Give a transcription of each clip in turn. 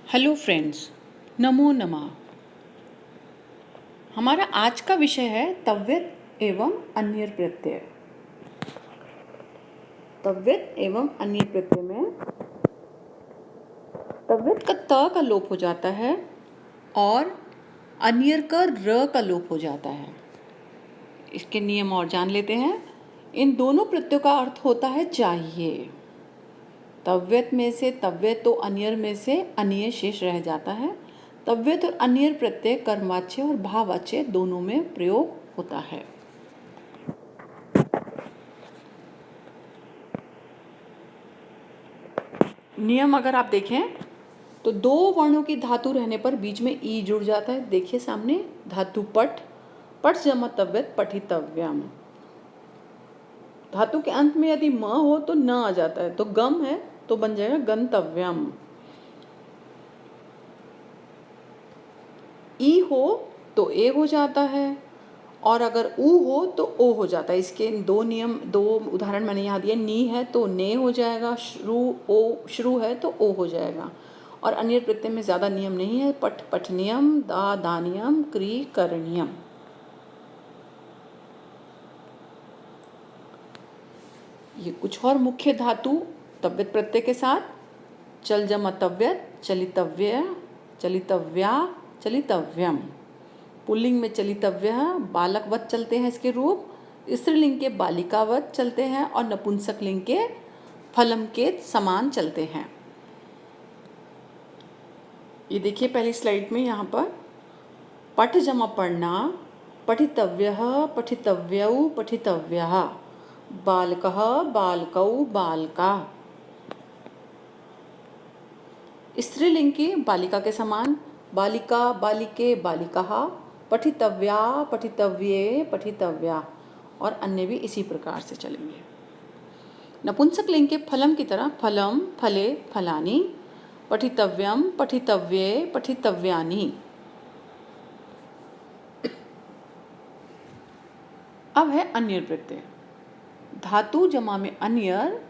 Hello friends, नमो नमः। हमारा आज का विषय है तव्यत एवं अन्य प्रत्यय। तव्यत एवं अन्य प्रत्यय में तव्यत का त का लोप हो जाता है और अन्यर का र का लोप हो जाता है। इसके नियम और जान लेते हैं। इन दोनों प्रत्ययों का अर्थ होता है चाहिए। तव्यत में से तव्यत तो अन्यर में से अन्य शेष रह जाता है। तव्यत और अन्य प्रत्यय कर्मवाच्य और भाववाच्य दोनों में प्रयोग होता है। नियम अगर आप देखें तो दो वर्णों की धातु रहने पर बीच में ई जुड़ जाता है। देखिए सामने धातु पट, पट जमा तव्यत पठितव्यम। धातु के अंत में यदि म हो तो न आ जाता है, तो गम है तो बन जाएगा गंतव्यम। ई हो तो ए हो जाता है और अगर ऊ हो तो ओ हो जाता है। इसके दो नियम, दो उदाहरण मैंने यहाँ दिए। नी है तो ने हो जाएगा, श्रु है तो ओ हो जाएगा। और अन्य प्रत्यय में ज़्यादा नियम नहीं है। पठ पठनियम, दा दानियम, क्री करणियम। ये कुछ और मुख्य धातु तव्यत प्रत्यय के साथ चल जमा तव्यत, चलितव्य, चलितव्या, चलितव्यम। पुल्लिंग में चलितव्य बालकवत चलते हैं इसके रूप, स्त्रीलिंग के बालिकावत चलते हैं और नपुंसक लिंग के फलम के समान चलते हैं। ये देखिए पहली स्लाइड में यहाँ पर पठ जमा पढ़ना, पठितव्य, पठितव्यौ, पठितव्यः, बालकः, बालकौ, बालका। स्त्रीलिंग की बालिका के समान बालिका, बालिके, बालिकाः, पठितव्या, पठितव्ये, पठितव्या। और अन्य भी इसी प्रकार से चलेंगे। नपुंसक लिंग के फलम की तरह फलम, फले, फलानि, पठितव्यम, पठितव्ये, पठितव्यानि। अब है अन्य प्रत्यय। धातु जमा में अन्यर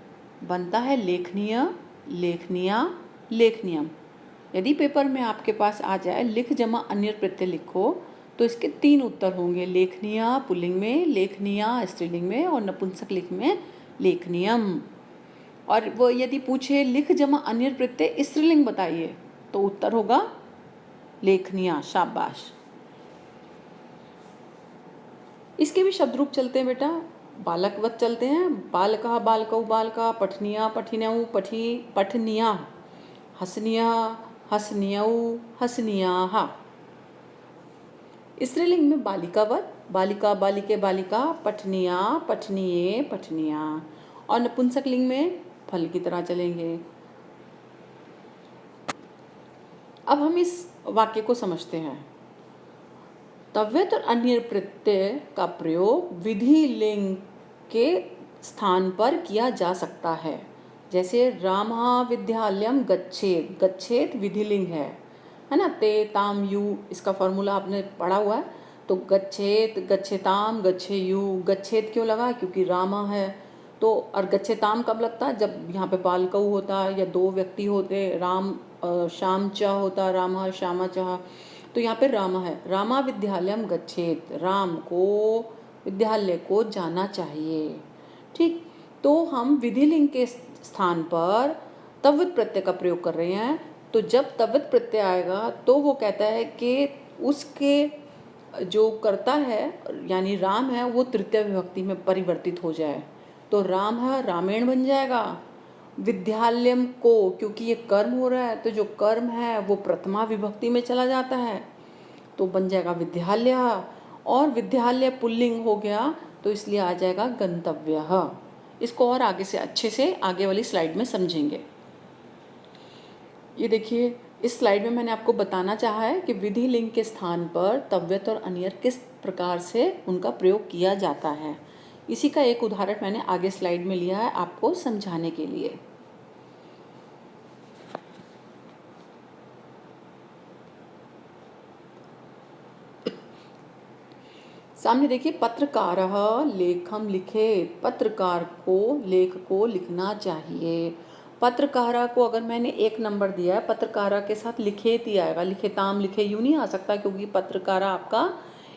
बनता है लेखनीय, लेखनिया, लेखनियम। यदि पेपर में आपके पास आ जाए लिख जमा अन्य प्रत्यय लिखो तो इसके 3 उत्तर होंगे। लेखनिया पुल्लिंग में, लेखनिया स्त्रीलिंग में और नपुंसक लिंग में लेखनियम। और वो यदि पूछे लिख जमा अन्य प्रत्यय स्त्रीलिंग बताइए तो उत्तर होगा लेखनिया। शाबाश। इसके भी शब्द रूप चलते हैं बेटा, बालकवत चलते हैं। बालका, बालकौ, बालका, पठनिया, पठिनौ, पठी, पठनिया, हसनिया, हसनियौ, हसनियाः। स्त्रीलिंग में बालिकावत, बालिका, बालिके, बालिका, पठनिया, पठनिये, पठनिया। और नपुंसक लिंग में फल की तरह चलेंगे। अब हम इस वाक्य को समझते हैं। तव्यत और अन्य प्रत्यय का प्रयोग विधि लिंग के स्थान पर किया जा सकता है। जैसे रामः विद्यालयम गच्छेत, गच्छेत विधिलिंग है ना। ते ताम यू इसका फॉर्मूला आपने पढ़ा हुआ है। तो गच्छेत, गच्छेताम, गच्छेयु। गच्छेत क्यों लगा? क्योंकि रामा है। तो और गच्छेताम कब लगता है? जब यहाँ पे बालकऊ होता है या 2 व्यक्ति होते, राम श्याम च होता, रामः श्यामा च। तो यहाँ पे रामा है। रामा विद्यालयम गच्छेत, राम को विद्यालय को जाना चाहिए। ठीक, तो हम विधिलिंग के स्थान पर तव्यत प्रत्यय का प्रयोग कर रहे हैं। तो जब तव्यत प्रत्यय आएगा तो वो कहता है कि उसके जो करता है यानी राम है वो तृतीय विभक्ति में परिवर्तित हो जाए। तो राम है रामेण बन जाएगा। विद्यालयम को, क्योंकि ये कर्म हो रहा है तो जो कर्म है वो प्रथमा विभक्ति में चला जाता है तो बन जाएगा विद्यालय। और विद्यालय पुल्लिंग हो गया तो इसलिए आ जाएगा गंतव्यः। इसको और आगे से अच्छे से आगे वाली स्लाइड में समझेंगे। ये देखिए इस स्लाइड में मैंने आपको बताना चाहा है कि विधि लिंग के स्थान पर तव्यत और अन्यर किस प्रकार से उनका प्रयोग किया जाता है। इसी का एक उदाहरण मैंने आगे स्लाइड में लिया है आपको समझाने के लिए। सामने देखिए पत्रकारः लेखम लिखे, पत्रकार को लेख को लिखना चाहिए। पत्रकारा को अगर मैंने 1 नंबर दिया है, पत्रकारा के साथ लिखेत ही आएगा, लिखेताम लिखे यूँ नहीं आ सकता, क्योंकि पत्रकारा आपका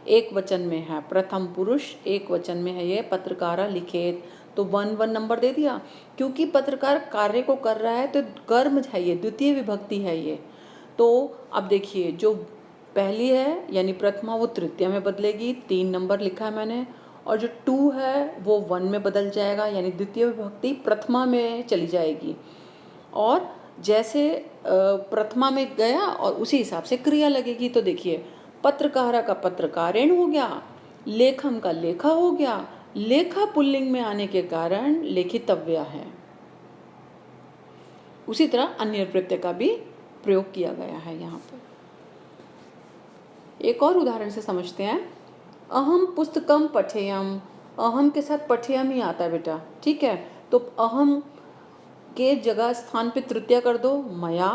एक वचन में है, प्रथम पुरुष एक वचन में है, ये पत्रकारा लिखेत, तो 1 नंबर दे दिया। क्योंकि पत्रकार कार्य को कर रहा है तो कर्म है, ये द्वितीय विभक्ति है ये। तो अब देखिए, जो पहली है यानी प्रथमा वो तृतीया में बदलेगी, 3 नंबर लिखा है मैंने, और जो 2 है वो 1 में बदल जाएगा, यानी द्वितीय विभक्ति प्रथमा में चली जाएगी। और जैसे प्रथमा में गया और उसी हिसाब से क्रिया लगेगी। तो देखिए, पत्रकारा का पत्रकारेण हो गया, लेखम का लेखा हो गया, लेखा पुल्लिंग में आने के कारण लेखितव्य है। उसी तरह अन्य प्रत्यय का भी प्रयोग किया गया है यहाँ पर। एक और उदाहरण से समझते हैं। अहम पुस्तकम पठेयम, अहम के साथ पठेयम ही आता है बेटा, ठीक है। तो अहम के जगह स्थान पे तृतीया कर दो, मया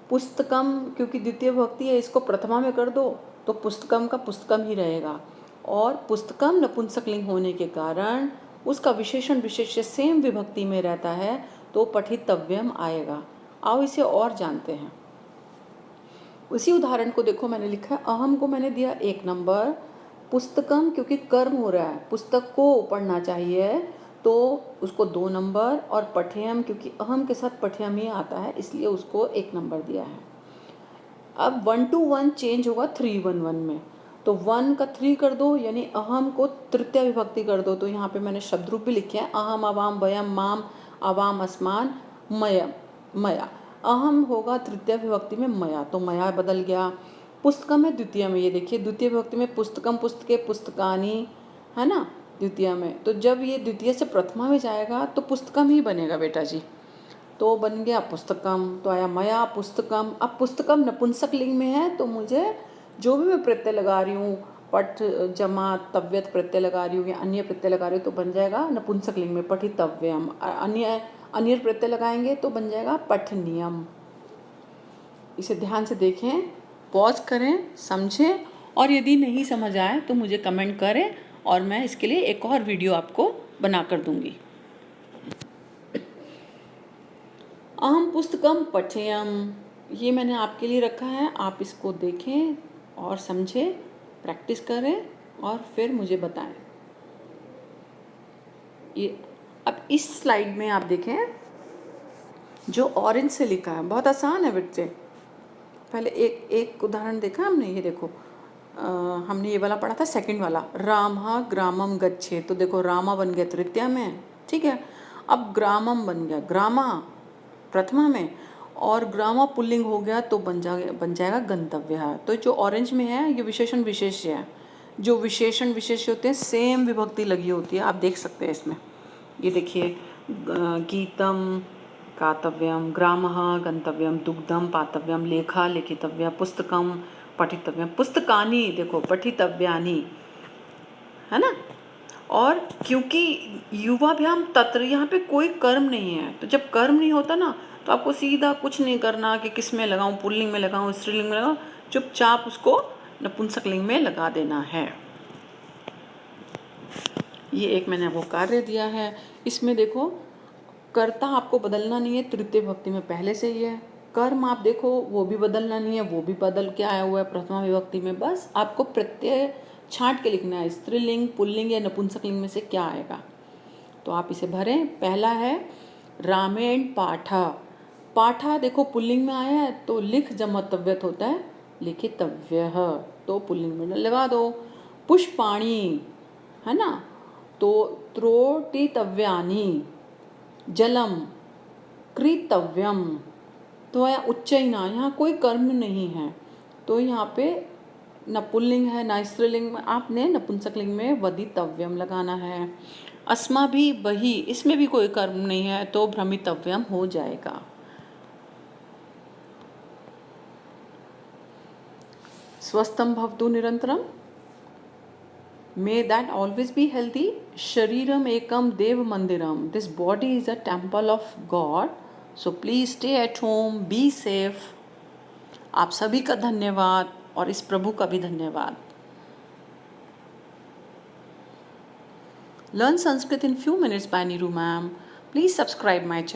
पुस्तकम, क्योंकि द्वितीय विभक्ति है, इसको प्रथमा में कर दो तो पुस्तकम का पुस्तकम ही रहेगा। और पुस्तकम नपुंसकलिंग होने के कारण उसका विशेषण विशेष्य सेम विभक्ति में रहता है, तो पठितव्यम आएगा। आओ इसे और जानते हैं। उसी उदाहरण को देखो, मैंने लिखा है अहम को मैंने दिया 1 नंबर, पुस्तकम क्योंकि कर्म हो रहा है, पुस्तक को पढ़ना चाहिए तो उसको 2 नंबर, और पठेयम क्योंकि अहम के साथ पठेयम ही आता है इसलिए उसको 1 नंबर दिया है। अब 1 to 1 चेंज होगा 3-1-1 में, तो 1 का 3 कर दो, यानी अहम को तृतीय विभक्ति कर दो। तो यहाँ पे मैंने शब्द रूप भी लिखे हैं, अहम अवाम वयम माम अवाम अस्मान मयम मया। अहम होगा तृतीय विभक्ति में मया, तो मया बदल गया। पुस्तकम है द्वितीय में, ये देखिए द्वितीय विभक्ति में पुस्तकम पुस्तके पुस्तकानी है ना द्वितीय में, तो जब ये द्वितीय से प्रथमा में जाएगा तो पुस्तकम ही बनेगा बेटा जी। तो बन गया पुस्तकम, तो आया मया पुस्तकम। अब पुस्तकम नपुंसक लिंग में है, तो मुझे जो भी मैं प्रत्यय लगा रही हूँ, पठ जमा तव्यत प्रत्यय लगा रही हूँ या अन्य प्रत्यय लगा रही हूँ, तो बन जाएगा नपुंसक लिंग में पठितव्यम। अन्य प्रत्यय लगाएंगे तो बन जाएगा पठनीयम। इसे ध्यान से देखें, पॉज करें, समझें, और यदि नहीं समझ आए तो मुझे कमेंट करें और मैं इसके लिए एक और वीडियो आपको बना कर दूंगी। अहम पुस्तकम पठेयम, ये मैंने आपके लिए रखा है, आप इसको देखें और समझें, प्रैक्टिस करें और फिर मुझे बताएं। ये अब इस स्लाइड में आप देखें, जो ऑरेंज से लिखा है बहुत आसान है बच्चे। पहले एक उदाहरण देखा हमने, ये देखो हमने ये वाला पढ़ा था, सेकंड वाला, रामः ग्रामम गच्छे, तो देखो रामा बन गया तृतीया में, ठीक है। अब ग्रामम बन गया ग्रामा प्रथमा में, और ग्रामा पुल्लिंग हो गया तो बन जाएगा गंतव्य। तो जो ऑरेंज में है ये विशेषण विशेष्य है। जो विशेषण विशेष्य होते हैं सेम विभक्ति लगी होती है, आप देख सकते हैं इसमें। ये देखिए गीतम गातव्यम, ग्रामः गंतव्यम, दुग्धम पातव्यम, लेखा लिखितव्य, पुस्तकम पठितव्यम, पुस्तकानि देखो पठितव्यानि, है ना। और क्योंकि युवाभ्याम तत्र, यहाँ पे कोई कर्म नहीं है, तो जब कर्म नहीं होता ना तो आपको सीधा कुछ नहीं करना कि किस में लगाऊं, पुल्लिंग में लगाऊं, स्त्रीलिंग में लगाऊं, चुपचाप उसको नपुंसकलिंग में लगा देना है। ये एक मैंने आपको कार्य दिया है, इसमें देखो कर्ता आपको बदलना नहीं है, तृतीय विभक्ति में पहले से ही है। कर्म आप देखो वो भी बदलना नहीं है, वो भी बदल के आया हुआ है प्रथमा विभक्ति में। बस आपको प्रत्यय छांट के लिखना है, स्त्रीलिंग पुल्लिंग या नपुंसकलिंग में से क्या आएगा। तो आप इसे भरें। पहला है रामेण पाठा, पाठा देखो पुल्लिंग में आया है तो लिख जमतव्यत होता है लिखितव्य, तो पुल्लिंग में लगा दो। पुष्पाणि है ना, तो त्रोटितव्यानि, जलम कृतव्यम, तो यहाँ उच्चैना, यहाँ कोई कर्म नहीं है, तो यहाँ पे न पुल्लिंग है न स्त्रीलिंग में, आपने नपुंसकलिंग में वदितव्यम लगाना है। अस्मा भी बही, इसमें भी कोई कर्म नहीं है तो भ्रमितव्यम हो जाएगा। स्वस्थम भवतु निरंतरम, may that always be healthy. Shariram ekam dev mandiram, this body is a temple of God, so please stay at home, be safe. आप सभी का धन्यवाद और इस प्रभु का भी धन्यवाद। Learn Sanskrit in few minutes by Niru ma'am. Please subscribe my channel.